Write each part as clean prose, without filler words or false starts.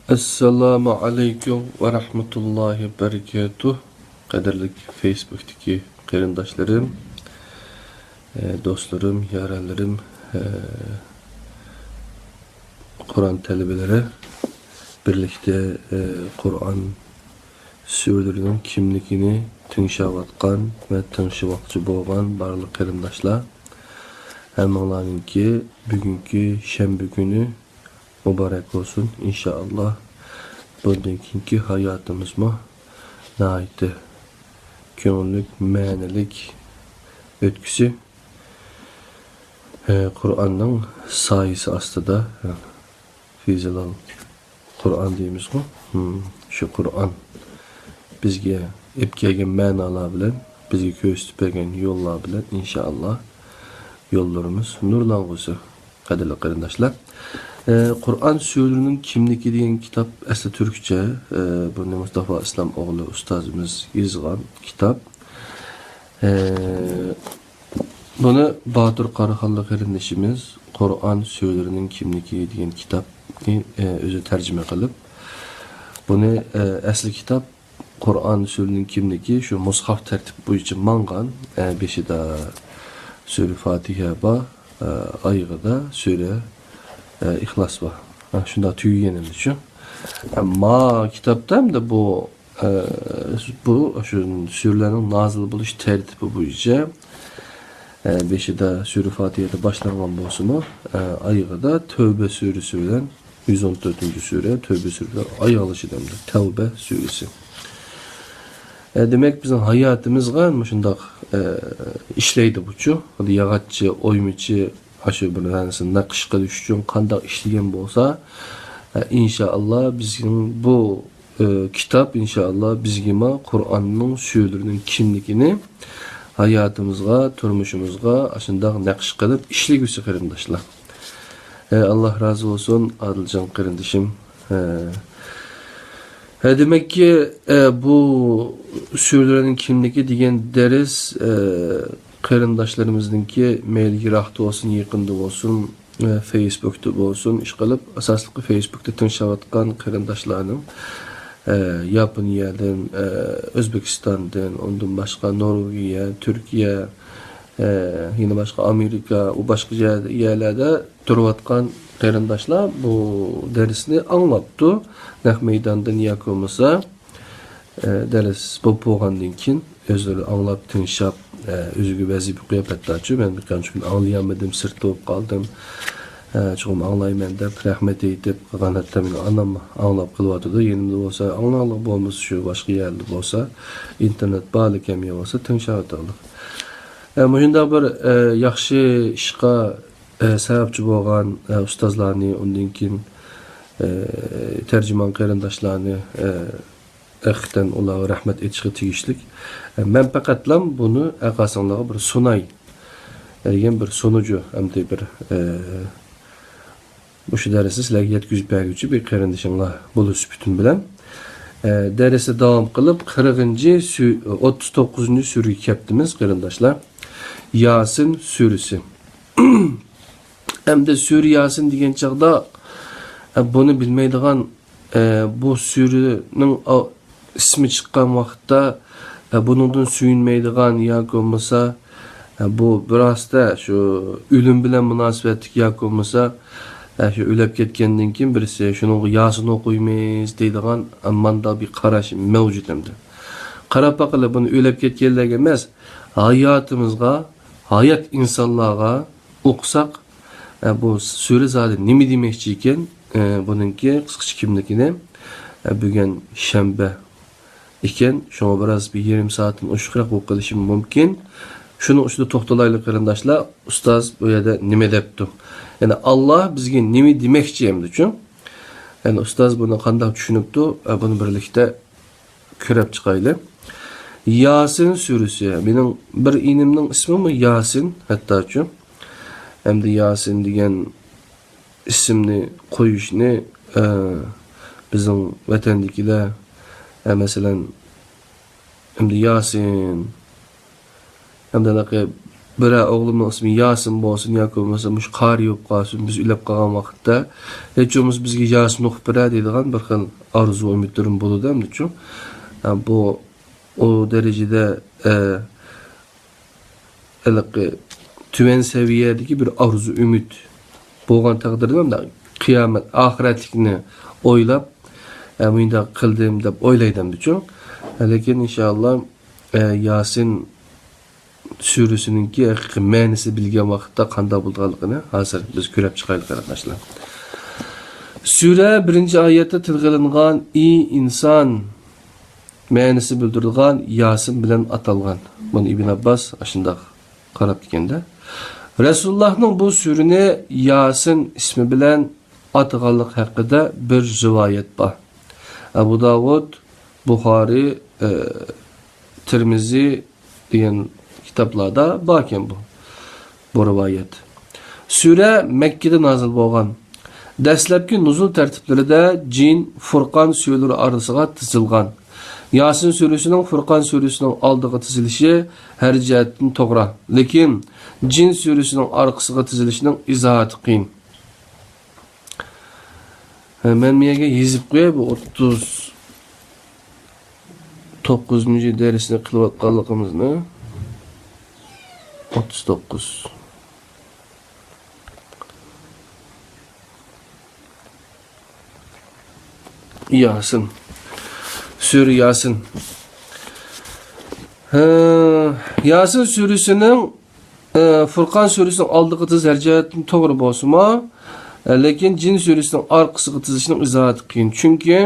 Assalamu alaikum ve rahmetullahi ve berekatuh. Kaderlik Facebook'taki qarindoshlarım, dostlarım, yaranlarım, Kur'an talebeleri birlikte Kur'an surelerining kimligini tingshayotgan ve tingshimoqchi bo'lgan barliq qarindoshlar, hammalariningki bugungi shanba kuni mübarek olsun inşallah. Bundan keyingi hayatımız mı naydı köngüllik, ma'nilik ötküsü Kur'an'ın sayısı aslında Fizilal Kur'an deyimiz mi? Şu Kur'an bizge epkegen ma'nalar bilen, bizge köstüpegen yollar bilen inşallah yollarımız nurlanğısı. Kaderli qarindoshlar. Kur'an surelerining kimligi degan kitap asli Türkçe. Bunu Mustafa İslam oğlu ustazımız yazgan kitap. Bunu Batur Qaraxonli qarindoshimiz Kur'an surelerining kimligi degan kitapni özü tercüme qilib, bunu asli kitap Kur'an surelerining kimligi şu mushaf tertib bo'yicha mangan, beşida Sure Fatiha ba, ayıqda Sure İhlas var. Şunda tüyü yenildi. Ama kitapta da bu şu surelerin nazil buluş tertibi boyunca beşide Sure Fatiha'da başlanan bozumu ayıqda Tövbe suresi bilen 114. sure Tövbe suresi ay alışı demdi. Tövbe suresi. Demek bizim hayatımızga şundaq işleydi buçu. Hadi yağatçı, oymuçu, aşı bir tanesini nakışqa düşün, qandaq işlegen bolsa, inşallah bizim bu kitap inşallah bizgima Kur'an'ın surelerining kimligini hayatımızga, turmuşumuzga aşındaq nakış qilib işlegüsü qarindoshlar. Allah razı olsun Adilcan qarindoshim. Demek ki bu surelerin kimligi degan ders qarindoshlarimizningki mayli yiroqda olsun, yaqinda olsun, Facebook'ta olsun, ish qilib asosli Facebook'ta tinchayotgan qarindoshlarning Yaponiyadan, O'zbekistondan, ondan boshqa Norvegiya, Turkiya, yine başka Amerika, o başka yerlerde turayotgan qarindoshlar bu dersni anlaptı. Naq meydandan yakılmasa ders bu bo'lgandan keyin özleri anlap tinchab özgü vazifa qo'yib aytdilar. Men bir qancha kun anglayolmadim, sirtda bo'lib qoldim. Çoğum anglayman deb rahmat aytib qilgan hatto meni anam anglab qilyotdi. Yenimda bo'lsa anglaqlik bo'lmasa shu boshqa yerda bo'lsa internet bali kam bo'lsa tinchayotdi. Mujunda bir yaxshi ishqa sababchi bo'lgan ustozlarni undan keyin tercüman qarindoshlarni hakikaten ularga rahmat etishga tegishlik. Men faqatlam buni aqasinglarga bir sunay degan bir sonucu hamda bir bu şu dersi sizlarga yetkazib beruvchi bir qarindoshinglar bo'lish bütün bilan dersi davom qilib 39. surga kelibmiz qarindoshlar. Yasin suresi. Hem de Sure Yasin degan chaqda bunu bilmaydigan bu surening ismi chiqqan vaqtda buningdan suyunmaydigan yoki bo'lmasa bu birozda shu o'lim bilan munosabatli yoki bo'lmasa shu o'lib ketgandan keyin birisi shuning Yasin o'qiymiz deydigan manda bir qarash mavjud endi. Qarab baqilib buni o'lib ketganlarga emas, hayotimizga, hayat insonlarga o'qisak bu sure zaten nima demoqchi ekan, buningki qisqacha kimligini bugun shanba ekan, shunga biroz bir yarım soatdan oshiqroq o'qilishim mumkin. Shuni ustida to'xtalaylik qarindoshlar. Ustoz bu yerda nima debdi? Ya'ni Alloh bizga nima demoqchi endi-chu? Ya'ni ustoz buni qanday tushunibdi? Buni birlikda ko'rib chiqaylik. Yasin suresi. Benim bir inimning ismi mi Yasin hattochu. Hem de Yasin degan ismini qo'yishni bizim vatandakilar mesela hem de Yasin hem de bira oğlumning ismi Yasin bo'lsin yoki bo'lmasa mush qari bo'lib qolsin, biz ulab qolgan vaqtda hechimiz bizga Yasin o'qib beradi deydigan bir xil arzu umidlarim bo'ladi hamda bu o darajada tüven seviyedeki bir arzu ümit bo'lgan taqdirda qiyomat oxiratlikni o'ylab bunda qildim deb o'ylaydim uchun lekin inshaalloh Yasin surasininki haqiqiy ma'nisi bilgan vaqtda qanday bo'lganligini hozir biz ko'rib chiqaylik arkadaşlar. Sura 1-oyatda tilg'ilingan inson ma'nisi bildirilgan Yasin bilan atalgan. Buni Ibn Abbas shunday qarab deganda Resulullah'ның bu surani Yasin ismi bilan atganlik haqida bir rivoyat bor. Abu Davud, Buxoriy, Tirmizi degan kitoblarda bor ekan bu rivoyat. Sura Makkada nozil bo'lgan. Dastlabki nuzul tartiblarida Jin, Furqon suralari orasiga tizilgan. Yasin surasining Furqon surasining oldiga tizilishi har jihatdan to'g'ri. Lekin Jin surasining orqasiga tizilishining izohati qiyin. Men menga yezib qo'yay bu 39-darsni qilayotganligimizni 39 Yasin Sura Yasin Yasin surasining Furqon surasining oldiga tizilgan to'g'ri bo'lsa-mu, lekin Jin surasining orqasiga tizilishning izohati qiyin. Chunki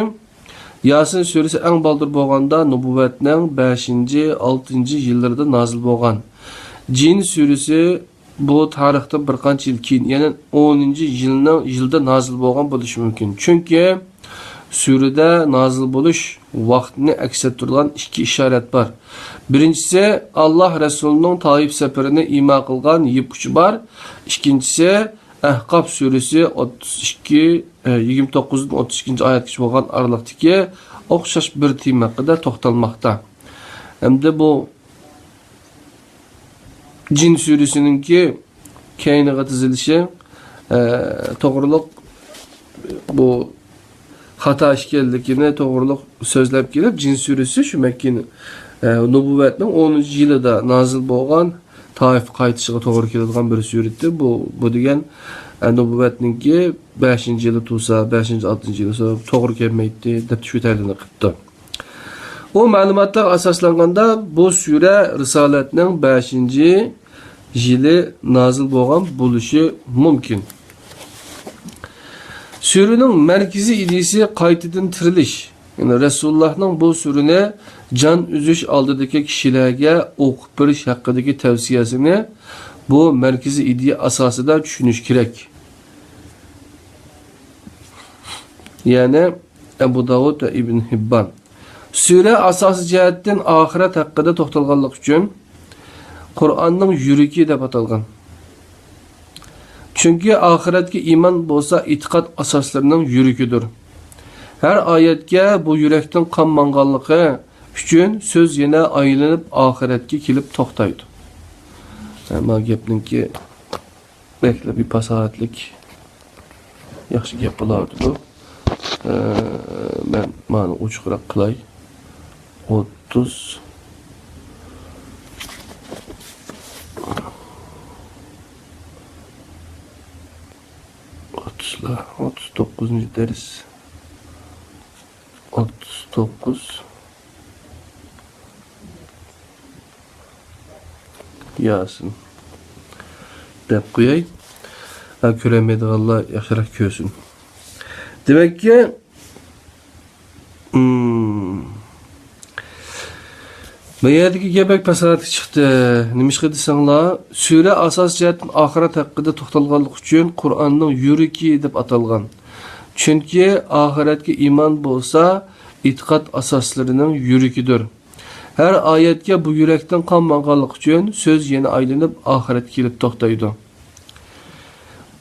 Yasin surasi eng baldir bo'lganda nubuvatning 5-6 yillarida nozil bo'lgan. Jin surasi bu tarixda bir qancha yil keyin, ya'ni 10-yilda nozil bo'lgan bo'lishi mumkin. Chunki surada nozil bo'lish vaqtini aks ettirgan ikki ishorat bor. Birinchisi Alloh Rasulining Toif safarini imo qilgan yipkuchi bor. Ikkinchisi Ahqof surasi 29-32-oyatgacha bo'lgan araliqdagi o'xshash bir tema haqida to'xtalmoqda. Hamda bu Jin surasininki keyiniga tizilishi to'g'riliq bu xato ishkelligini to'g'riliq so'zlab kelib, Jin surasi shu Makkaning nubuvatning 10-yilida nozil bo'lgan Toif qaytishiga to'g'ri keladigan bir suratdir. Bu degan nubuvatninki 5-yili tursa, 5-6-yili to'g'ri kelmaydi deb shu tarzda qilibdi. O ma'lumotlar asoslanganda bu sura risolatning 5-yili nozil bo'lgan bo'lishi mumkin. Suraning markaziy ideyasi qaytadan tirilish. Yani Resulullah'ның bu surani can üzüş aldığındaki kişilerge o'qib berish haqidagi tavsiyasini bu markaziy ideya asosida tushunish kerak. Yani Abu Davud ve Ibn Hibban. Sura asosiy jihatdan oxirat haqida to'xtalganlik uchun Qur'onning yuragi deb atalgan. Chunki oxiratga iymon bo'lsa e'tiqod asoslarining yuragidir. Her ayetge bu yürekten kan mangallığı üçün söz yine aylanıp ahiretke kilip toxtaydı. Ama gepnin ki bekle bir pasahatlik yaxşı gep bulardı bu. Ben mani uçuqraq qılay. 30 39. ders 39 Yasin deb qo'yay. Ko'rmaydiganlar yaxshiroq ko'rsin. Demek ki Meyadagi gebek pasarati chiqdi. Nimishqa desanglar, sura asos jihatdan oxirat haqida to'xtalganlik uchun Qur'onning yuragi deb atalgan. Chunki oxiratga iymon bo'lsa, e'tiqod asoslarining yuragidir. Her ayetga bu yurakdan qonmaganlik uchun so'z yana aylanib oxiratga kelib to'xtaydi.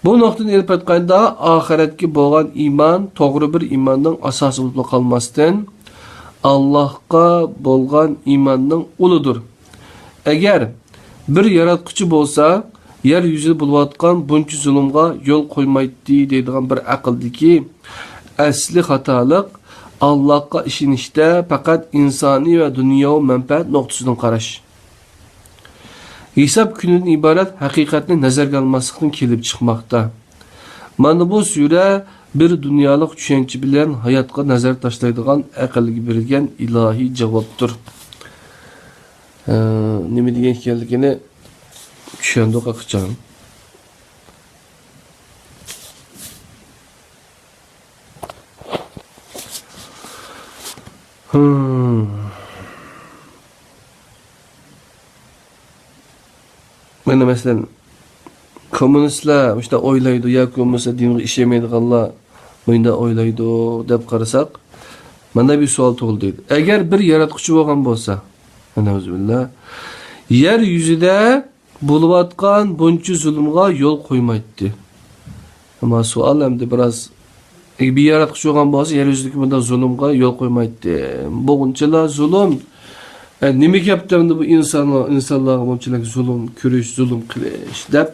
Bu nuqtadan elib aytganda oxiratga bo'lgan iymon to'g'ri bir iymonning asosi bo'lib qolmasdan Allah'a bo'lgan iymonning uludur. Eğer bir yaratquchi bo'lsa, yer yuzida bo'layotgan buncha zulmga yo'l qo'ymaydi deydigan bir aqldagi asli xatolik Allohga ishonishda faqat insoniy va dunyoviy manfaat nuqtasidan qarash. Hisob kunidan iborat haqiqatni nazarga olmaslikdan kelib chiqmoqda. Mana bu sura bir dunyolik tushuncha bilan hayotga nazar tashlaydigan aqlga berilgan ilohiy javobdir. Nima degan ekanligini tushundik aqchon. Mana masalan kommunistlar işte o'ylaydi yoki bo'lmasa dinga ishonmaydiganlar bunda o'ylaydi deb qarasak, mana bir savol tug'ildi. Agar bir yaratquchi bo'lgan bo'lsa, Alhamdulillah, yer yuzida bo'layotgan buncha zulmga yo'l qo'ymaydi. Ama savol hamda biroz bir yaratquchi bo'lgan bo'lsa, yer yuzidagi bunday zulmga yo'l qo'ymaydi. Bunchalar zulm nima gapdi bu insonlarga bunchalik zulm ko'rish, zulm qilish deb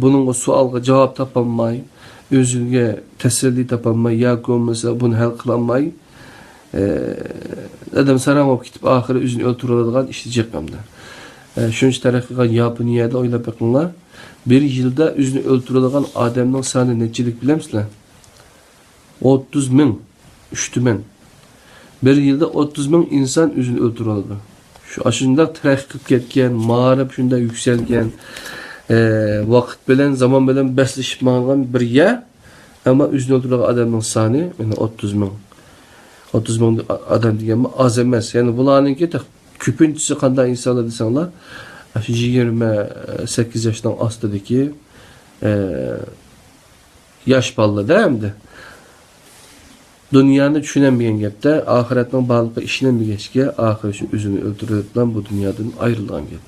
buning savolga javob topolmay, o'ziga tasalli topolmay yoki bo'lmasa buni hal qilolmay adam saram olib ketib oxiri o'zini o'ltiradigan ishni chiqqanda. Shuncha taraqqiy qilgan Yaponiyada o'ylab boqinglar, bir yilda o'zini o'ltiradigan odamning soni nechilik bilamsizlar? 30 ming, 3 ming. Bir yılda 30 bin insan özünü öldürüldü. Şu aşında taraqqiy ketken, ma'rif şunda yükselgen, vaqt bilen, zaman bilen besleshib ma'lgan bir yer, ama özünü öldürülen adamın sani, yani 30 bin. 30 bin adam degan az emas. Yani bularninki ko'pinchisi qanday insonlar desanglar, 28 yoshdan ostidagi yosh bolalarda hamda dünyani tushunamagan gapda oxiratning borliqqa ishonmaganga oxiri shu o'zini o'ldiradigan bu dunyodan ayrilgan gap.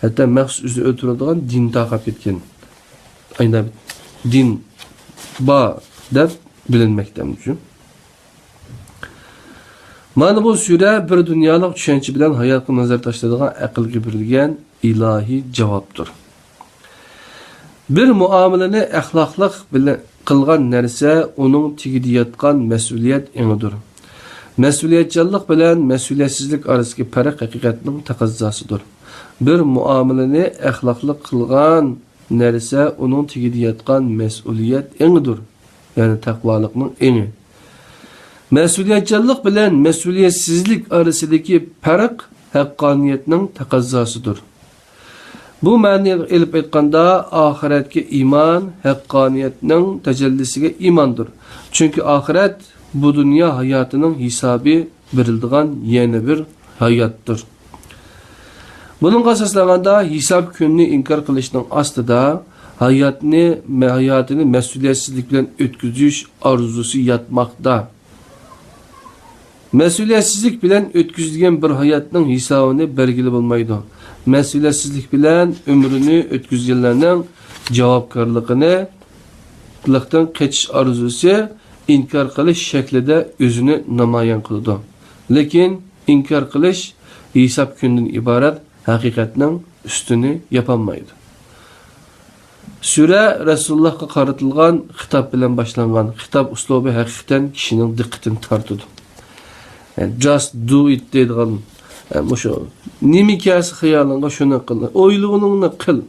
Hatto maxsus o'zini o'ldiradigan din taqab ketgan. Aynan din ba deb bilinmoqda uchun. Mana bu sura bir dunyolik tushuncha bilan hayotga nazar tashlaydigan aqlga berilgan ilohiy javobdir. Bir muomalani axloqliq bilan qilgan narsa uning tigida yotgan mas'uliyat engidir. Mas'uliyatchanlik bilan mas'uliyatsizlik orasidagi farq haqiqatning taqozzosidir. Bir muomalani axloqli qilgan narsa uning tigida yotgan mas'uliyat engidir. Yani taqvolikning engi. Mas'uliyatchanlik bilan mas'uliyatsizlik orasidagi farq haqqoniyatning taqozzosidir. Bu ma'noga elib aytganda oxiratga iymon haqqoniyatning tajallisiga iymondir. Chunki oxirat bu dunyo hayotining hisobi beriladigan yana bir hayotdir. Buningga asoslaganda hisob kunini inkor qilishning ostida hayotini mas'uliyatsizlik bilan o'tkazish orzusi yotmoqda. Mas'uliyatsizlik bilan o'tkazilgan bir hayotning hisobini belgilab bo'lmaydi. Mas'uliyatsizlik bilan ömrünü ötküzgenlerinin javobgarligini qiliqdan qachish arzusi inkar qilish shaklida o'zini namoyon qiladi. Lekin inkar qilish hisob kundan iborat haqiqatning ustini yapolmaydi. Sura Rasulullohga qaratilgan xitob bilan boshlangan. Xitob uslubi haqiqatan kishining diqqatini tortadi. Yani just do it deydigan Muşu nimikası xiyalınga şunu qil. Oyluğununu qil.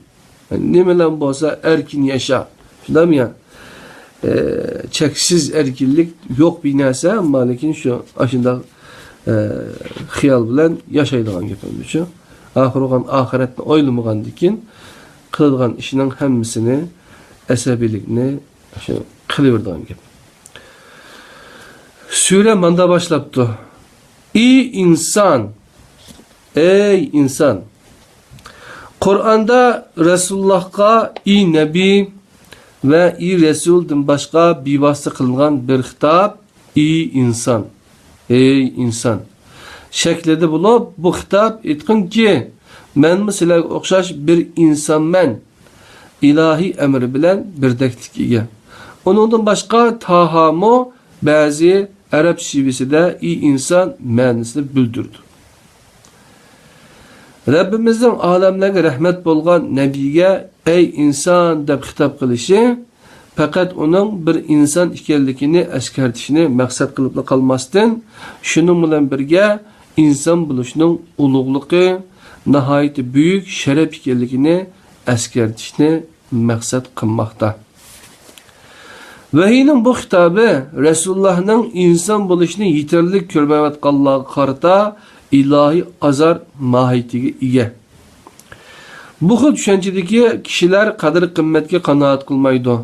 Nimelan bo'lsa erkin yaşa. Şundan ya. Cheksiz erkinlik yok bir narsa, ama lekin şu aşında xiyal bilan yaşaydigan gapimiz şu. Axirgan ahiretni o'ylamagandikin qiladigan ishining hammasini asabiylikni shu qilaveradigan gap. Sura manda boshlabdi. Ey inson, ey inson. Qur'onda Rasulullohga ey nabiy va ey rasuldan boshqa bevosita qilingan bir xitob ey inson, ey inson shaklida bo'lib, bu xitob aytqinki, men sizlarga o'xshash bir insonman. İlahi emri bilan birdaklik ega. Onundan boshqa tahamo ba'zi arab shivasida ey inson ma'nosini bildirdi. Rabbimizning olamlarga rahmat bo'lgan nabiga ey inson deb xitob qilishi faqat uning bir inson ekanligini eskartishni maqsad qilib qolmasdan, shuning bilan birga inson bo'lishning ulug'ligi, nihoyat buyuk sharaf ekanligini eskartishni maqsad qilmoqda. Vahiyning bu xitobi Rasulullohning inson bo'lishni yetarli ko'rmayotganlarga qarata ilohiy azar mohiyatiga ega. Bu xil tushunchadagi kishilar qadr-qimmatga qanoat qilmaydi.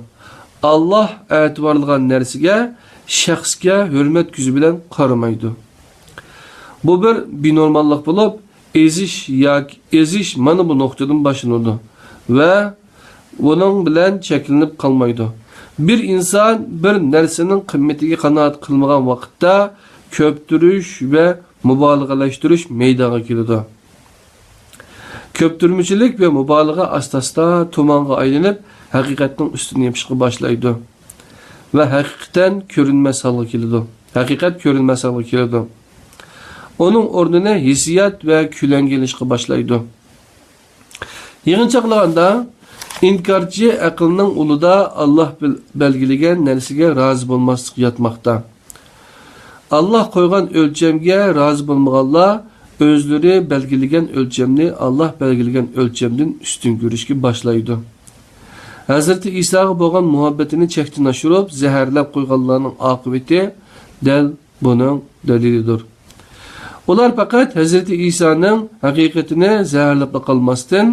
Allah e'tiborlagan narsaga, shaxsga hurmat ko'zi bilan qaramaydi. Bu bir binormallik bo'lib, ezish mana bu nuqtadan boshlanadi va uning bilan cheklanib qolmaydi. Bir inson bir narsaning qimmatiga qanoat qilmagan vaqtda ko'ptirish va mubolag'alashtirish maydonga keladi. Ko'ptirmichilik va mubolag'a asta-asta tumonga aylanib, haqiqatning ustini yopishga boshlaydi va haqiqatan ko'rinmas holga keladi. Haqiqat ko'rinmas holga keladi. Onun o'rnini hissiyat va kuylangilishga boshlaydi. Yig'inchoqlaganda inkarchi aqlning ulida Allah belgilagan narsaga rozi bo'lmaslik yotmoqda. Allah qo'ygan o'lchamga rozi bo'lmaganlar o'zlari belgilagan o'lchamni Allah belgilagan o'lchamdan ustun ko'rishga boshlaydi. Hazreti İsa'ga bo'lgan muhabbatini chekdan oshirib, zaharlab qo'yganlarning oqibati dal buning dalilidir. Ular faqat Hazreti İsa'ning haqiqatini zaharlab qolmasdan,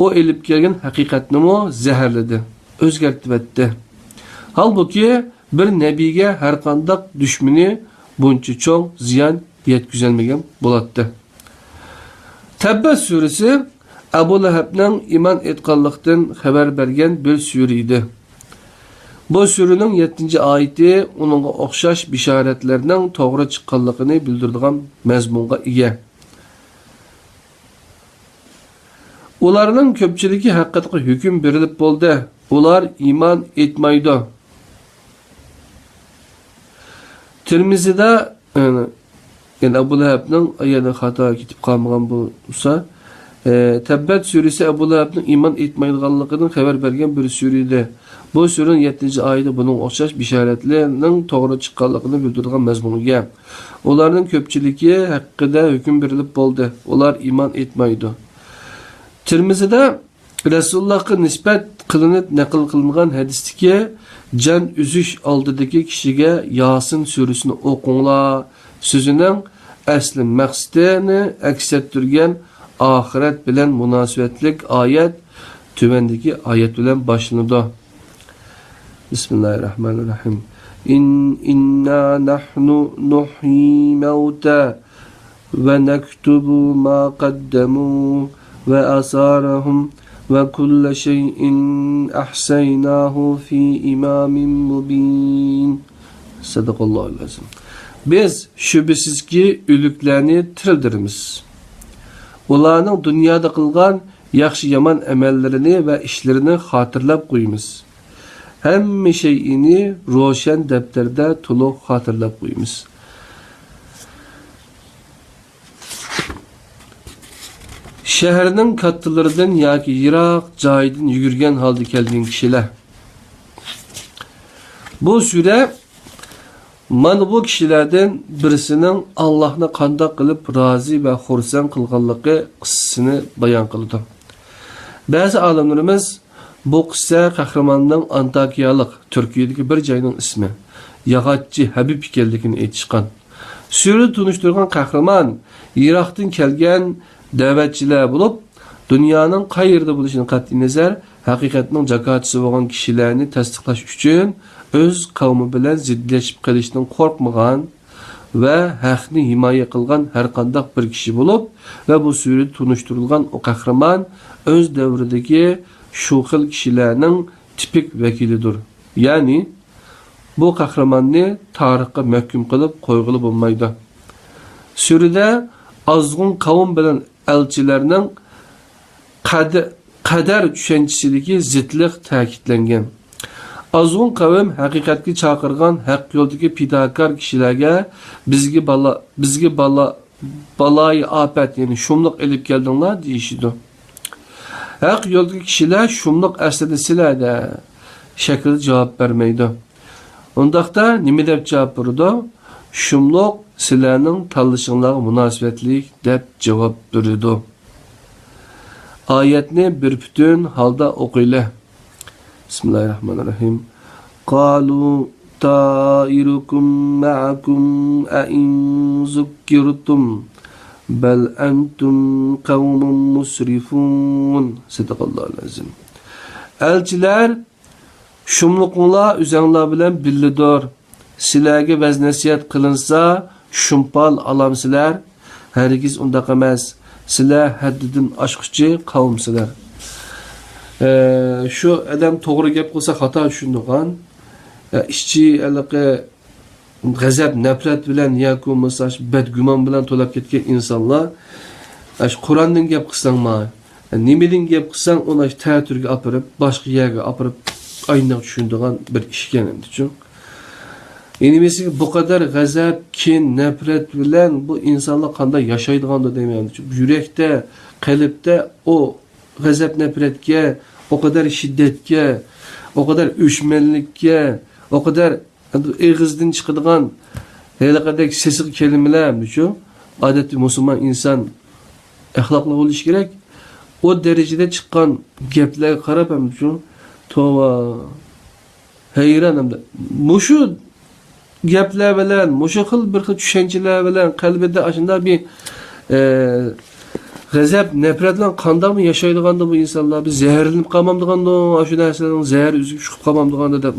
o elib kelgan haqiqatni mo zaharladi, o'zgartib etdi. Halbuki bir nabiga har qanday dushmani buncha cho'ng ziyon yetkazolmagan bo'ladi. Tabba surasi Abu Lahabning iman etganlikdan xabar bergan bir sura edi. Bu suraning 7-oyati uningga o'xshash bishoratlarning to'g'ri chiqqanligini bildiradigan mazmunga ega. Ularning ko'pchiligi haqiqatga hukm berilib bo'ldi. Ular iman etmaydi. Tirmizida yani Abu Lahabning ayani xato ketib qolmagan bo'lsa, Tabbat surasi Abu Lahabning iman etmaydiganligidan xabar bergan bir sura edi. Bu suraning 7-oyida buning o'xshash bishoratlarning to'g'ri chiqqanligini bildiradigan mazmunga. Ularning ko'pchiligi haqida hukm berilib bo'ldi. Ular iman etmaydi. Tirmizida Rasulullahga nisbat qilinib naql qilingan hadisdagi jan uzish oldidagi kishiga Yasin surasini o'qinglar so'zining asli maqsadini aks ettirgan oxirat bilan munosabatlik oyat tuvandagi oyat bilan boshlanadi. Bismillahirrahmanirrahim. Inna nahnu nuhyi mauta ve nektubu ma qaddamu ve asarahum ve kulle şeyin ahsaynahu fi imamin mubin. Sadakallahu lazım. Biz şüphesizki ölüklerini tirildirimiz. Ularning dunyoda qilgan yaxshi yomon amallarini va ishlarini xotirlab qo'yamiz. Hamma shayini ro'shan daftarda to'liq xotirlab qo'yamiz. Shaharning kattalaridan yoki yiroq joydan yugurgan holda kelgan kishilar. Bu sura mana bu kishilardan birisining Allohni qanday qilib rozi va xursand qilganligi qissasini bayon qildi. Ba'zi olimlarimiz bu qissa qahramonning Antakiyalik Turkiyadagi bir joyning ismi, Yag'atchi Habib ekanligini aytishgan. Sura tunishtirgan qahramon Iroqdan kelgan da'vatchilar bo'lib, dunyoning qayerda bo'lishini qat'iy nazar haqiqatning zakotchisi bo'lgan kishilarni tasdiqlash uchun o'z qavmi bilan ziddlashib qolishdan qo'rqmagan va haqni himoya qilgan har qanday bir kishi bo'lib va bu surada tunishtirilgan o qahramon o'z davridagi shu xil kishilarning tipik vakilidir. Ya'ni bu qahramonni tarixga mahkum qilib qo'yg'ili bo'lmaydi. Surada azg'un qavm bilan elchilarning qadar tushunchasidagi zidlik ta'kidlangan. Azg'un qavm haqiqatga chaqirgan haq yo'ldagi fidokor kishilarga balayı afet yani şumluk elip geldinler deyişidi. Hak yoldaki kişiler şumluk aslında sizler de şekilde cevap vermeydi. Ondaqda nima deb cevap berdi? Şumluk sizlarning tanlashinglarga munosabatlik deb javob berdi. Oyatni bir butun holda o'qiylik. Bismillahirrahmanirrahim. Qalu ta'irukum ma'akum a in zukkirtum bel entum qavmun musrifun. Sadaqallohul azim. Elçiler şumluqlar üzənglar bilan billidir. Sizlarga vaz nasihat qilinsa, shumpal alamsizlar. Hargiz undaq emas. Sizlar haddidan oshquchi qavmsizlar. Şu adam to'g'ri gap qilsa xato tushundigan. İşçi aloqa g'azab, nafrat bilan yoki bo'lmasa badgumon bilan to'lab ketgan insonlar Qur'ondan gap qilsangmi, nimadan gap qilsang uni ta'turga olib, boshqa yerga olib aynan tushundigan bir ish ekan endi-chu. Endi bu kadar g'azab, kin, nafrat bilan bu insonlar qanday yashaydiganda deyman-chu. Yurakda, qalbda o g'azab, nafratga, o kadar shiddatga, o kadar o'chmanlikka, o kadar eg'izdan chiqadigan haliqadek sesiq kelimalar-chu. Odatda musulmon inson axloqli bo'lishi kerak. O darajada chiqqan gaplarga qarab ham-chu, tova hayron hamda. Mushu gaplar bilan, mushu xil bir xil tushunchalar bilan qalbida ashunda bir g'azab, nafrat bilan qandaymi yashaydiganda bu insonlar biz zaharlanib qolmamdiganda, shu narsalarning zahari uzib chiqib qolmamdiganda deb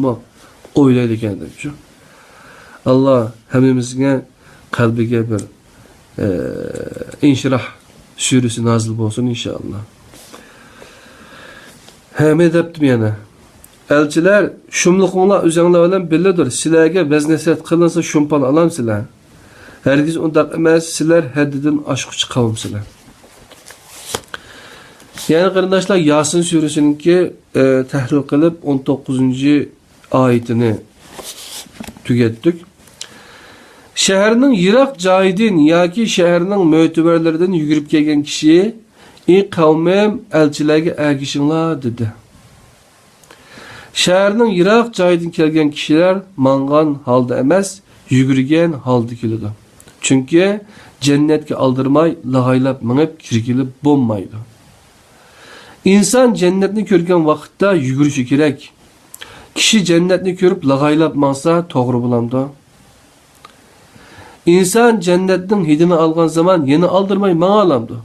o'ylaydi ekan debchu. Alloh hammamizga qalbiga bir inshirah surasi nozil bo'lsin inshaalloh. Hamma debdim yana. Elçiler şumluqlar özənglar bilan billidir. Sizlarga vaz nasihat qilinsa shumpal alamsizlar. Hargiz undaq emas, sizlar haddidan oshquchi qavmsizlar. Yani qarindoshlar, Yasin surasininki tahlil qilib 19-oyatini tugatdik. Shaharning yiroq joyidan yoki shaharning mo'tabarlaridan yugurib kelgan kishi, "Ey qavmim, elchilarga ergishinglar" dedi. Shaharning yiroq joyidan kelgan kishilar mangan holda emas, yugurgan holda keladi. Chunki jannatga aldirmay, lag'aylab minib kirgilib bo'lmaydi. İnsan jannatni ko'rgan vaqtda yugurishi kerak. Kishi jannatni ko'rib lag'aylab mansa to'g'ri bo'lamdi. İnsan jannatning hidini olgan zaman yana aldirmay mang'alamdi.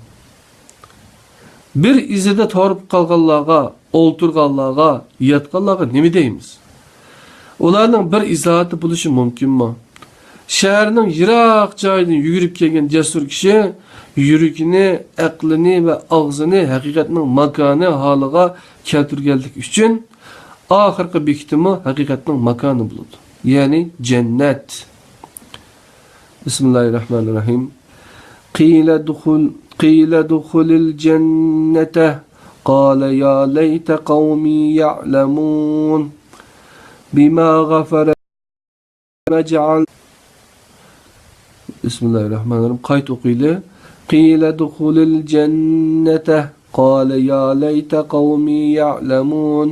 Bir izida torib qolganlarga, o'ltirganlarga, yotganlarga nima deymiz? Ularning bir izohati bo'lishi mumkinmi? Shaharning yiroq joyidan yugurib kelgan jasur kishi yuragini, aqlini va og'zini haqiqatning makoni holiga keltirganlik uchun oxirgi bekitimi haqiqatning makoni bo'ladi. Ya'ni jannat. Bismillahirrahmanirrahim. Qila dukhulil jannata qala ya layta qawmi ya'lamun bima ghafara maj'al. Bismillahirrahmanirrahim. Qayt o'qiyli. قيل ادخل الجنة قال يا ليت قومي يعلمون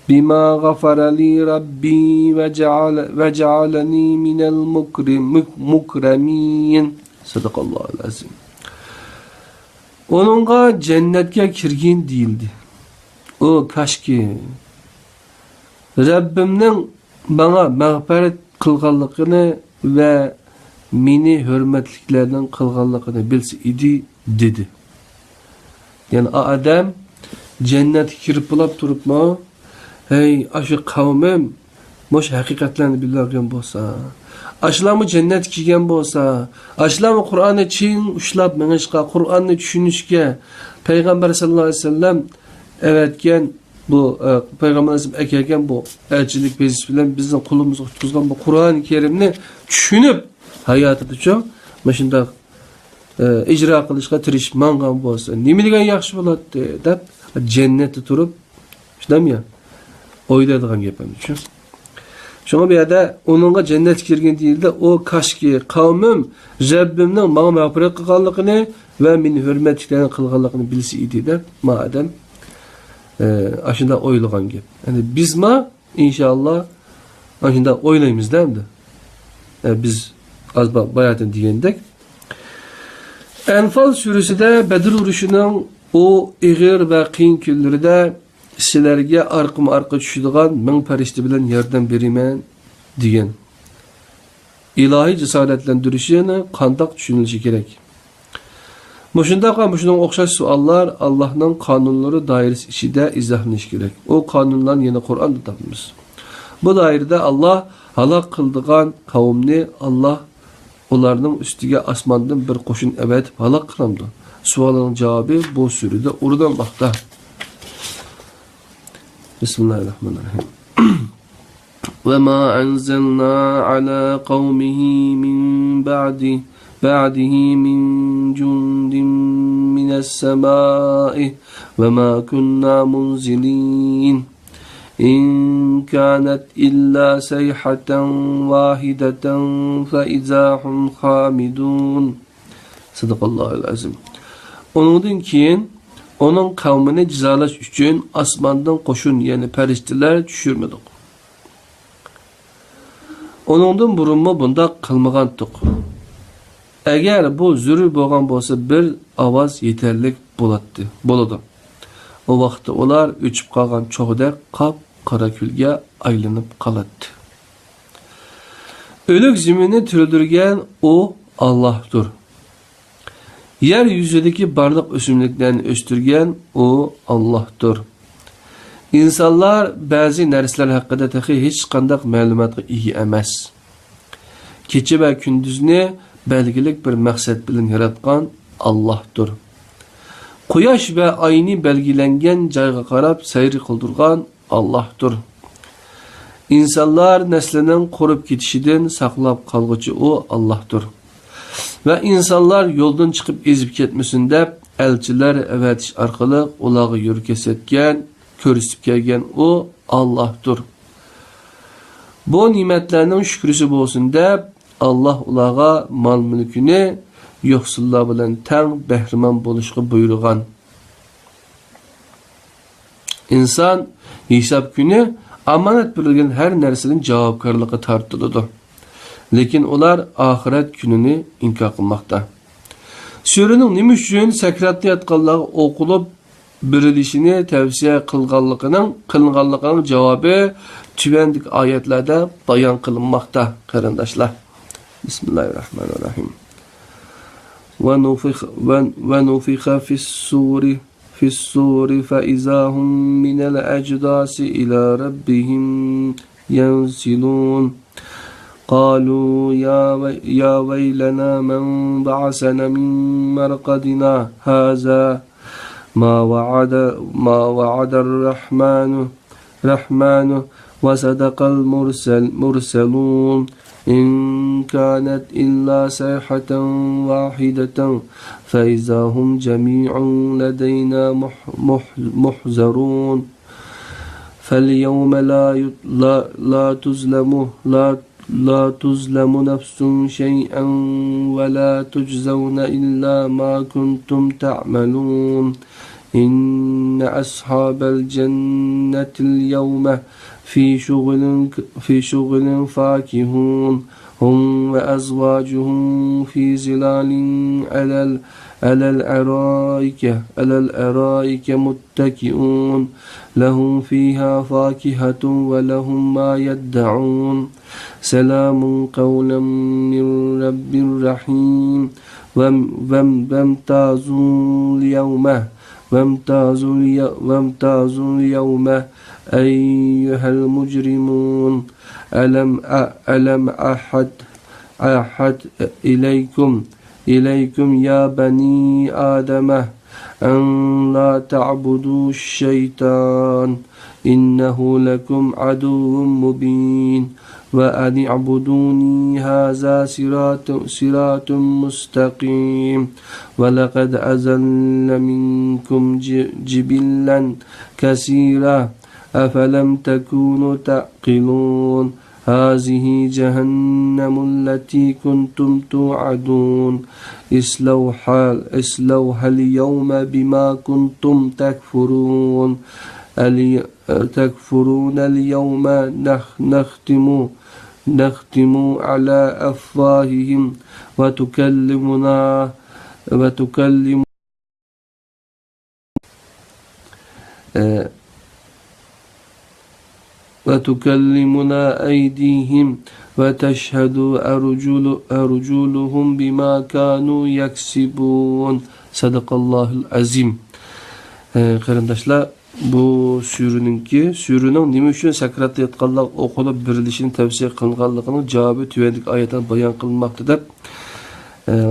بما غفر لي ربي وجعلني من المكرمين صدق الله العظيم. Onunğa cennetke kirgin değildi. O kaşki Rabbimning bana mağfiret kılganlıkını ve meni hürmetliklerden kılganlıkını bilse idi dedi. Yani adam cennet kirip bulab turup mu? Hey aşı kavmim moş hakikatlerini bilirken bolsa, aşılamı cennet kigen bolsa, aşılamı Kur'an'ı çin uşlap menişka, Kur'an'ı düşünüşke, Peygamber sallallahu aleyhi ve sellem evetken bu Peygamberimizin ekerken bu elçilik bezisi bilen bizden kulumuzu tutuzgan bu Kur'an-ı Kerim'ni düşünüp hayatı çok maşında icra qilishga tirishmangan bo'lsa, nima degan yaxshi bo'ladi deb jannatda turib, shunami? O'ylaydigan gapim-chu. Şuna bir yerde onunla cennet girgin değil de o kaşki kavmim Rabbimnin bana mağfiret kılganlıkını ve min hürmetliklerini kılganlıkını bilsi idi de madem aşında oylagan gibi. Yani biz ma inşallah aşında oylayımız değil mi? Yani biz az bayatın diyendek. Enfal sürüsü de Bedir uruşunun o iğir ve kıyın külleri de sizlerge arka düşüdüğün min perişti bilen yerden berimen diyen. İlahi cesaretlendirişini kandak düşünülüşü gerek. Muşunun okşaş suallar Allah'ın kanunları dairesi içinde izahlanış gerek. O kanunların yeni Kur'an'da tapımız. Bu dairede Allah halak kıldığın kavimni Allah onların üstüge asmandan bir koşun evet halak kılamdı. Sualın cevabı bu sürüde oradan bakta. Bismillahirrahmanirrahim. وَمَا أَنْزَلْنَا عَلَى قَوْمِهِ مِنْ بَعْدِهِ مِنْ جُنْدٍ مِنَ السَّمَاءِ وَمَا كُنَّا مُنْزِلِينَ إِنْ كَانَتْ إِلَّا سَيْحَةً وَاحِدَةً فَإِذَا هُمْ خَامِدُونَ Sadakallahul azim. Onundan keyin onun kavmini cizalaş üçün asmandan koşun yani periştiler düşürmedik. Onundan burunma bunda kılmağandık. Eğer bu zürür boğan bolsa bir avaz yeterlik boladı. O vaxtda olar uçup kalgan çoğudek kap kara külge aylanıp kaladı. Ölük zimini türüldürgen o Allah'tır. Yeryüzündeki barlıq ösümlüklerini östürgen o Allah'tır. İnsanlar bəzi nərslər haqqında təxi heç qandaq məlumatga ega emas. Kecha və gündüzni belgilik bir məqsəd bilan yaratqan Allah'tır. Quyosh və ayni belgilengen joyga qarab sayr qildirgan Allah'tır. İnsanlar nəslinin qurib ketishidan saqlab qalğuchi o Allah'tır. Ve insanlar yoldan çıkıp ezip ketmesin deb elçiler evetiş arkalı ulağı yürü kesetken, körüsüp kelgen o Allah'tır. Bu nimetlerinin şükrüsü bolsun deb Allah ulağa mal mülkünü yoxsullar bilen teng behriman boluşqa buyurgan. İnsan hesap günü amanet birilgen her nersinin cevapkarlığı tartılıdır. Lekin ular ahiret gününü inkar qilmoqda. Surening nima uchun sakratda yotganlar o'qilib birilishini tavsiya qilinganligining javobi tuvandik oyatlarda bayon qilinmoqda, qarindoshlar. Bismillahirrahmanirrahim. Wa nufikha fis-suri fa izahum minal ajdasi ila rabbihim yansilun. قالوا يا ويلنا من بعثنا من مرقدنا هذا ما وعد الرحمن وصدق المرسلون إن كانت إلا صيحة واحدة فإذا هم جميع لدينا محضرون فاليوم لا تظلم نفس شيئا ولا تجزون إلا ما كنتم تعملون إن أصحاب الجنة اليوم في شغل فاكهون هم وأزواجهم في ظلال على الأرائك متكئون لهم فيها فاكهة ولهم ما يدعون سلام قولا من رب رحيم وامتازوا اليوم أيها المجرمون ألم أحد إليكم يا بني آدم أن لا تعبدوا الشيطان إنه لكم عدو مبين وأن اعبدوني هذا صراط مستقيم ولقد أزل منكم جبلا كثيرا أفلم تكونوا تعقلون Hazihi cehennemul lati kuntum tu'adun. İslevhal yevme bima kuntum tekfurun. تكفرون اليوم نختم على أفواههم وتكلم وتكلمنا أيديهم وتشهد أرجلهم بما كانوا يكسبون. صدق الله العظيم. Qarindoshlar, bu sürünün nima uchun sakratda yotganlar o'qilib berilishini tavsiya qilinganligining javobi tuvandagi oyatdan bayon qilinmoqda deb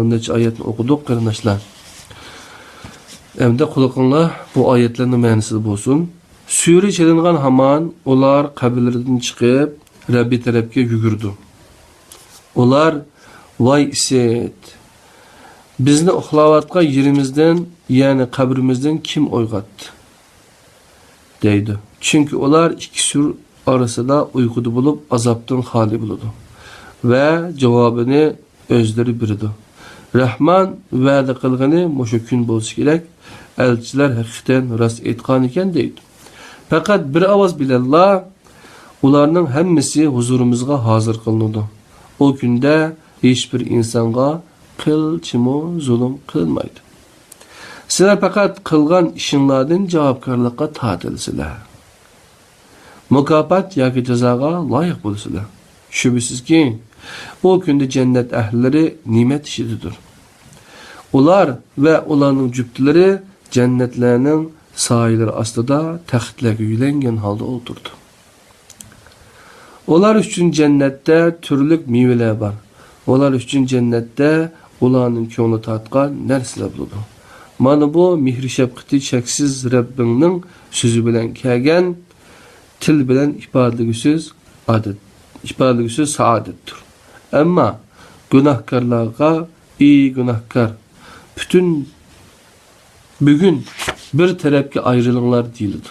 ondacha oyatni o'qidik qarindoshlar. Endi quloqinglar bu oyatlarning ma'nosi bo'lsin. Suri chelingan hamon ular qabrlaridan chiqib Rabbi tarafga yugurdi. Ular voy iset, bizni uxlayotgan yerimizdan, ya'ni qabrimizdan kim uyg'otdi deydi. Çünkü ular iki sür arasında uykuda bulup azaptan hali buludu. Ve cevabını özleri biridir. Rahman va'da qilgani mushu kun bo'lsa kerak. Elçiler hakikaten rast aytgan ekan deydi. Fakat bir ovoz bilallah ularning hammasi huzurumuzga hozir qilinadi. O kunda hech bir insonga qilchimo zulm qilmaydi. Sizler fakat kılgan işinlerden cevapkarlıkka tatilsizler. Mukafat yoki jazoga layık bo'lsizlar. Şübhesiz ki o günde cennet ehlileri nimet işididir. Ular ve ularning cüptüleri cennetlerinin sahilleri aslında taxtlarga yulangan halda oturdu. Ular üçün cennette türlük meyveler var. Ular üçün cennette ularning ko'ngli tatgan narsalar bo'ladi. Mana bu mehri şefqati cheksiz Rabbingning so'zi bilan kelgan, til bilan ifodalagisiz saodatdir. Ammo gunohkorlarga ey gunohkor, bugun bir tarafga ayrılinglar deyildi.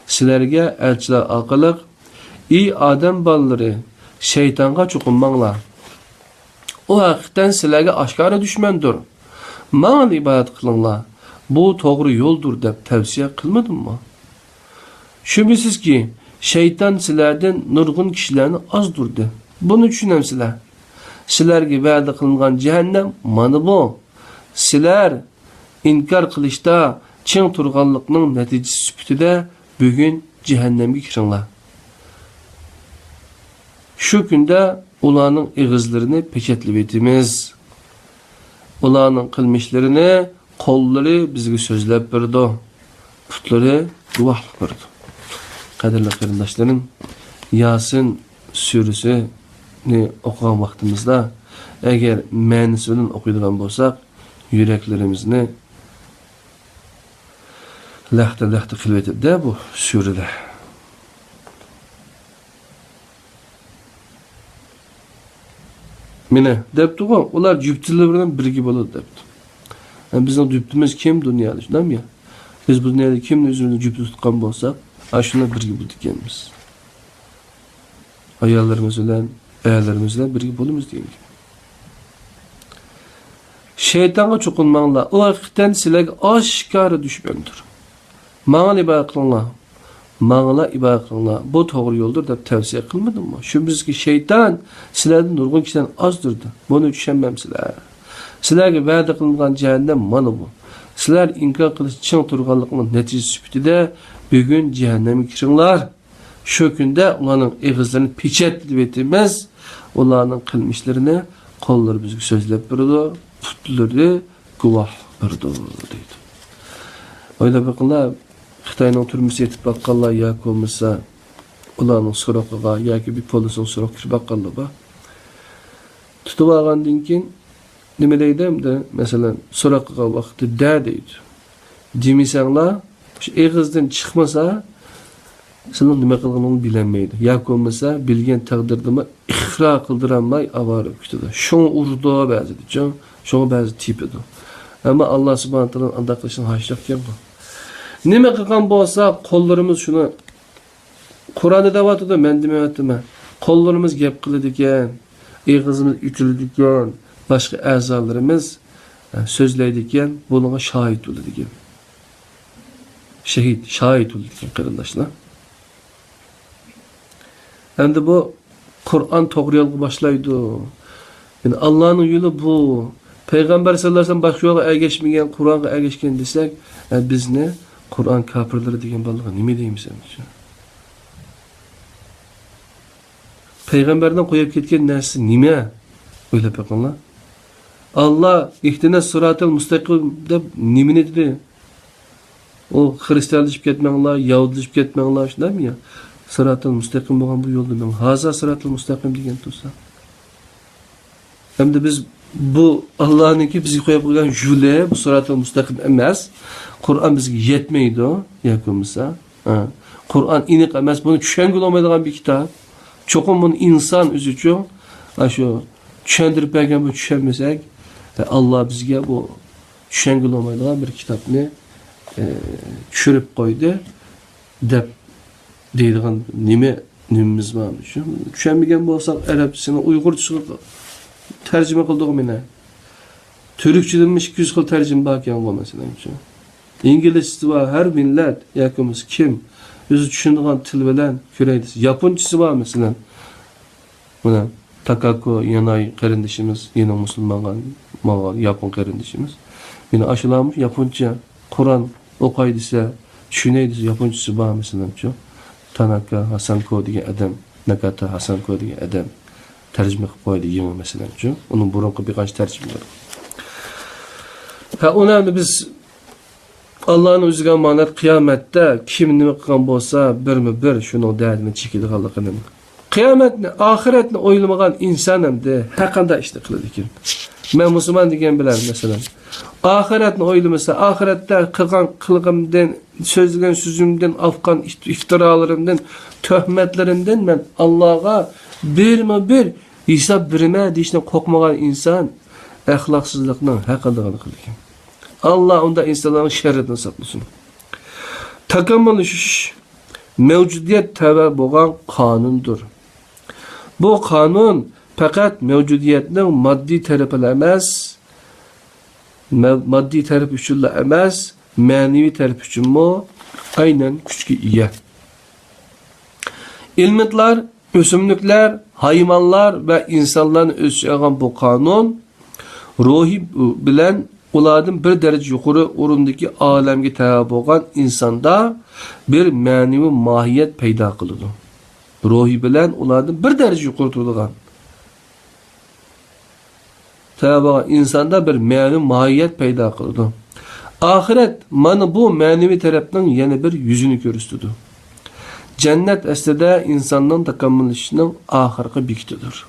Sizlarga elchilar orqali ey odam bolalari, shaytonga cho'qinmanglar. O haqiqatan sizlarga oshkora dushmandir. Ma'na ibodat qilinglar. Bu to'g'ri yo'ldir deb tavsiya qilmadimmi? Shubhasiz ki shayton sizlardan nurg'un kishilarni ozdirdi. Buni tushunamsizlar. Sizlarga va'da qilingan jahannam mana bu. Sizlar inkor qilishda ching turganlikning natijasi sifatida bugun jahannamga kiringlar. Shu kunda ularning ig'izlarini pechatlab etimiz. Ularning qilmishlarini qo'llari bizga so'zlab berdi. Putlari guvohlik berdi. Qadrli qarindoshlarim, Yasin suresini o'qigan vaqtimizda agar ma'nosi bilan o'qiydigan bo'lsak, yuraklarimizni lahta qilib etadi bu surada. Mene debdi o, ular cüptüler bilan birga bo'ladi debdi. Bizning cüptimiz kim dunyoda, shunami ya? Biz bu dunyoda kimni o'zimizni cüptü tutgan bo'lsak, ashuna birga bo'ldik ekanmiz. Ayollarimiz bilan, ayollarimiz bilan birga bo'lamiz degan. Shaytonga cho'qinmanglar. U haqiqatan sizlarga oshkora dushmandir. Ma'na ibodat qilinglar. Ma'na ibodat qilinglar. Bu to'g'ri yo'ldir deb tavsiya qilmadimmi? Shu bizga shayton sizlardan nurg'un kishilarni ozdirdi. Buni tushunmamsizlar. Sizlarga va'da qilingan jahannam mana bu. Sizlar inkor qilish ching turganlikning natijasi sifatida bugun jahannamga kiringlar. Shu kunda ularning ig'izlarini pechatlab etimiz. Ularning qilmishlarini qo'llari bizga so'zlab berdi, putlari guvoh berdi deydi. O'ylab bakinglar, Xitoyning turmusi yetib baqqanlar yoki bo'lmasa ularning so'roqiga yoki bir polisning so'roqiga kirib baqqanlar bor. Tutib olgandan keyin nima deydimda, masalan, so'roqiga vaqtida deydi. Demisanglar, shu ig'izdan chiqmasa, sizning nima qilganingni bilmaydi. Yoki bo'lmasa, bilgan taqdirdami iqro qildiramay avara kutadi. Shuni urdi ba'zida, shuni ba'zi tepidi. Ammo Alloh subhanahu va taolo unda qilishni hashlayotgan bu. Nima qilgan bo'lsa, qo'llarimiz shuni Qur'onda deyapti, men demayapman. Qo'llarimiz gap qiladi ekan, og'zimiz yutiladi ekan, boshqa a'zolarimiz so'zlaydi ekan, bunga shohid bo'ladi ekan. Shohid bo'ladi ekan qarindoshlar. Endi bu Qur'on to'g'ri yo'lga boshlaydi. Yani Allah'ın yolu bu. Peygamber sallallahu aleyhi ve sellem başka yola ergeçmeyen, Kur'an'a ergeçken desek, biz ne? Kur'an kafirleri diyen balığa ne deyimiz? Peygamberden koyup ketken nersi nime? Öyle pekanlar. Allah ihtine sıratel müstakim de nimine dedi. O Hristiyanlaşıp ketmenler, Yahudileşip ketmenler, değil mi ya? Sıratel müstakim olan bu yolda ben. Haza sıratel müstakim diyen tutsa. Hem de biz bu Allah'ınki bizi koyup koygan jüle, bu sıratel müstakim emez. Kur'an bize yetmeydi o, yakımıza. Kur'an inik emez, bunu düşengül olmayacak bir kitap. Çokum bunu insan üzücü. Şu düşendirip belki bu düşenmesek, Allah bize bu düşengül olmayacak bir kitapını düşürüp koydu. Dep deydiğin nimimiz varmış. Düşenmegen bu olsak Arapçasını, Uygurçasını tercüme kıldık mı? Türkçe'den 200 kıl tercüme bakıyan var mesela. İngilizcesi var, her millet, yakımız kim? Özü düşündüğün til bilen köreydiz. Japonçası var mesela. Buna Takako Yanay kardeşimiz, yine Müslüman Japon kardeşimiz. Yine aşılamış Japonca, Kur'an okaydıysa, düşüneydiyse Japonçası var mesela. Tanaka Hasanko diye adam, Nakata Hasanko diye adam tercüme kılıp koydu yine mesela. Onun burunku birkaç tercümeleri. Önemli biz Allah'ın özüge manat kıyamette kim nime kılan bolsa bir şunu derdine çekildi kaldıkının. Kıyametini, ahiretini oylamagan insan hem de hakkında işte kılıdı ki. Ben Müslüman diyen bilen mesela. Ahiretini oylamasa, ahirette kılgan kılgımdan, sözlügen sözümden, afgan iftiralarımdan, töhmetlerimden ben Allah'a bir hesap birime deyişine kokmagan insan ahlaksızlıkla hakkındağını kıldı ki. Allah onda insanların şerrinden saklasın. Takımlanış mevcudiyet tebe boğan kanundur. Bu kanun fakat mevcudiyetinin maddi tarafıyla emez, maddi taraf üçünle emez, manevi taraf üçün mu? Aynen küçük iyi. İlmitler, ösümlükler, hayvanlar ve insanların ölçüyen bu kanun ruhi bilen ulardan bir derece yukarı orundaki alemge tabi olan insanda bir manevi mahiyet peyda kıldı. Ruhi bilen ulardan bir derece yukarı tutulan tabi olan insanda bir manevi mahiyet peyda kıldı. Ahiret mana bu manevi taraftan yeni bir yüzünü görüstüdü. Cennet aslida insanın takamülüşünün ahirki biktidir.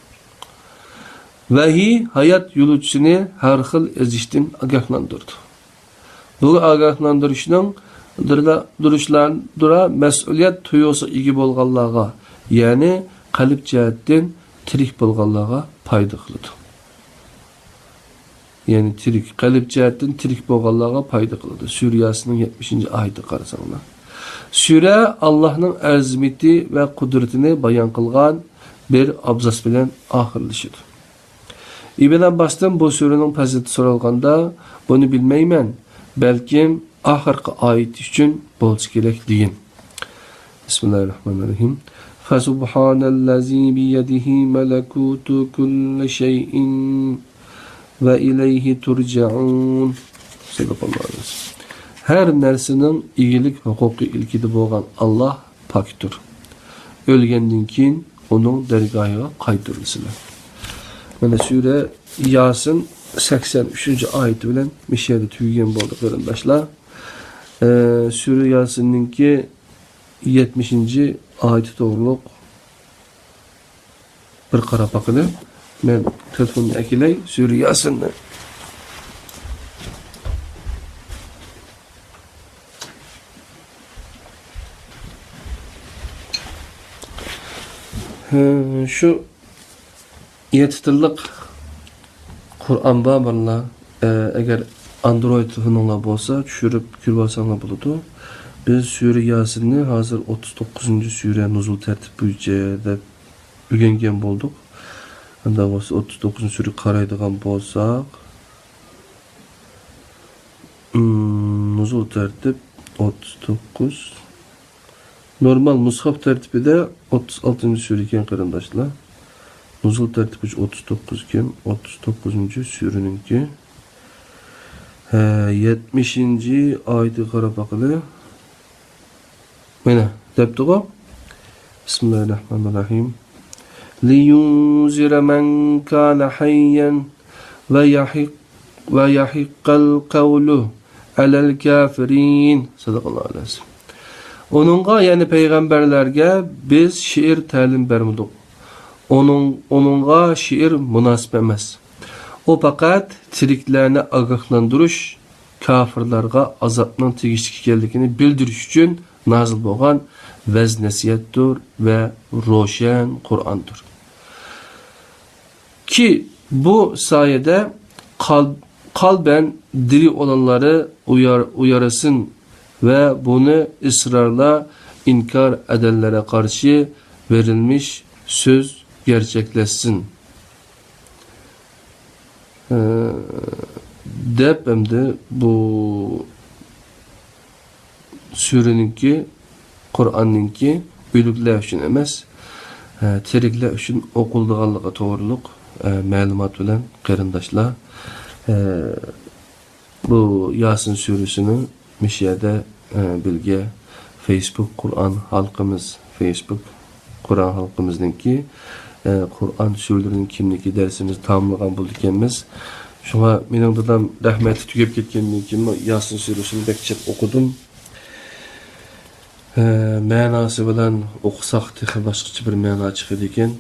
Vahiy hayat yolcusunu her xil ezişten agahlandırdı. Bu agahlandırışının duruşlarına mesuliyet tuyusu igi bolğanlığa, yani kalp cihetten tirik bolğanlığa payda kıldı. Yani kalp cihetten tirik bolğanlığa payda kıldı. Suriyasının 70. ayeti qarasanlar. Sure Allah'ın azameti ve kudretini bayan kılgan bir abzas bilen ahirleşidir. İbn Abbas'tan bu surenin fazileti sorulganda bunu bilmeymen, belki ahirki ayet için bolsa gerek deyin. Bismillahirrahmanirrahim. Fesubhanellezî biyedihi melekutu kulli şeyin ve ileyhi turcaun. Sadaqallahu. Her nersenin iyilik hukuki ilkidi bolgan Allah paktur. Ölgenden keyin onun dergahına qaytırılsınlar. Mana sure Yasin 83. ayeti bilen mişerde tüygen boldu qarindoshlar. Sure Yasin'ninki 70. ayeti to'g'riliq bir qarab baqili. Men telefonni akilay sure Yasinni. Şu 7 tillik Kur'an babırlar eğer Android telefonunla bolsa düşürüp kirip alsanlar buludu. Biz Sure Yasinni hazır 39. sure nuzul tertip boyunca deb öğrengen bolduk. Anda olsa 39. sure qaraydigan bolsak, nuzul tertip 39. Normal mushaf tertibide 36. sure ekan qarindoshlar. Nuzul tertibi 39 kim? 39. sureninki. 70. ayeti qarab baqili. Mana, debdi-ku. Bismillahirrahmanirrahim. لِيُنْزِرَ مَنْ كَانَ حَيًّا وَيَحِقَّ الْقَوْلُ عَلَى الْكَافِرِينَ. Sadakallahu aleyhi. Onunğa, yani peygamberlerge biz şiir talim vermedik. Onunğa şiir münasip emas. O fakat tiriklerini agahlandırış, kafirlarga azapның tegişlik ekenligini bildiriş üçün nazil bolgan vez nasihattir ve roşan Kur'an'dır. Ki bu sayede kalben diri olanları uyarasın ve bunu ısrarla inkar edenlere karşı verilmiş söz gerçekleşsin. Dep hem de bu sureninki, Kur'an'ınki büyükler için emas, terikler için okulduğanlığa doğruluk malumat bilen qarindoshlar. Bu Yasin suresini Mişyada bilge Facebook Kur'an halkımız, Facebook Kur'an halkımızdaki Kur'an surelerining kimligi dersimiz tamamlagan bo'ldik ekanmiz. Şuna mening dadam rahmeti tugab ketgandan keyin Yasin suresini bekçep okudum. Ma'nosi bilan o'qisak texi boshqacha bir ma'no chiqadi ekan.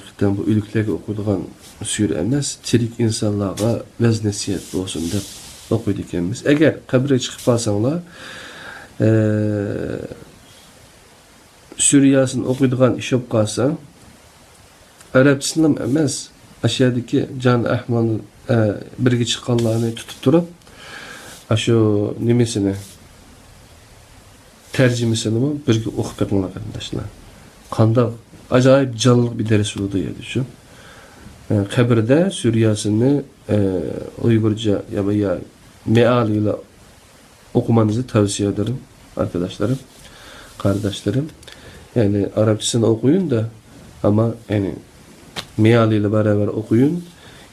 Xitam bu o'liklarga o'qiydigan sura emas, tirik insonlarga vaz nasihat bo'lsin deb o'qiydi ekanmiz. Agar qabrga chiqib qolsanglar, sura Yasin o'qiydigan ish bo'lib qolsa, arabchasini emas, aşağıdaki Can Ahman'ın birga chiqqanlarni tutib turib, shu nimesini tercümesini birga o'qib beringlar qarindoshlar. Qanday ajoyib jonliq bir ders bo'ldi edi shu. Qabrda suriyasini Uygurca ya mealiyle okumanızı tavsiye ederim arkadaşlarım, kardeşlerim. Yani Arapçasını okuyun da ama yani mealiyle beraber okuyun.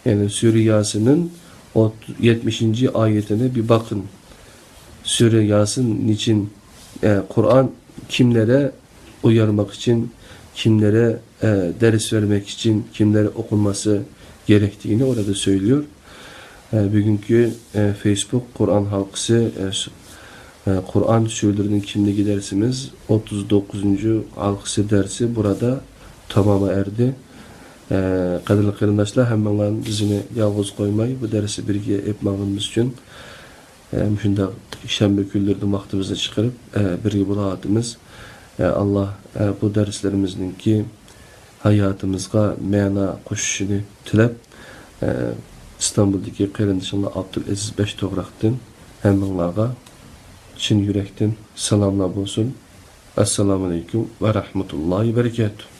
Yani suriyasının 70. ayetine bir bakın. Suriyasın niçin Kur'an kimlere uyarmak için, kimlere ders vermek için, kimlere okunması gerektiğini orada söylüyor. Bugünkü Facebook Kur'an halkısı Kur'an surelerini kimligi dersimiz 39. halkısı dersi burada tamama erdi. Qadirli qarindoshlar, hammalarni bizini yolg'iz qo'ymay bu darsni birga etmag'imiz uchun shunda shanba kunlarda vaqtimizni chiqarib birga bo'layotimiz. Allah bu darslarimizningki hayotimizga ma'no qo'shishini tilab, İstanbul'daki qarindoshlar Abdulaziz Beshto'g'roqdan hammalarga chin yurakdan salomlar bo'lsin. Assalomu alaykum va rahmatullohi va barakatuh.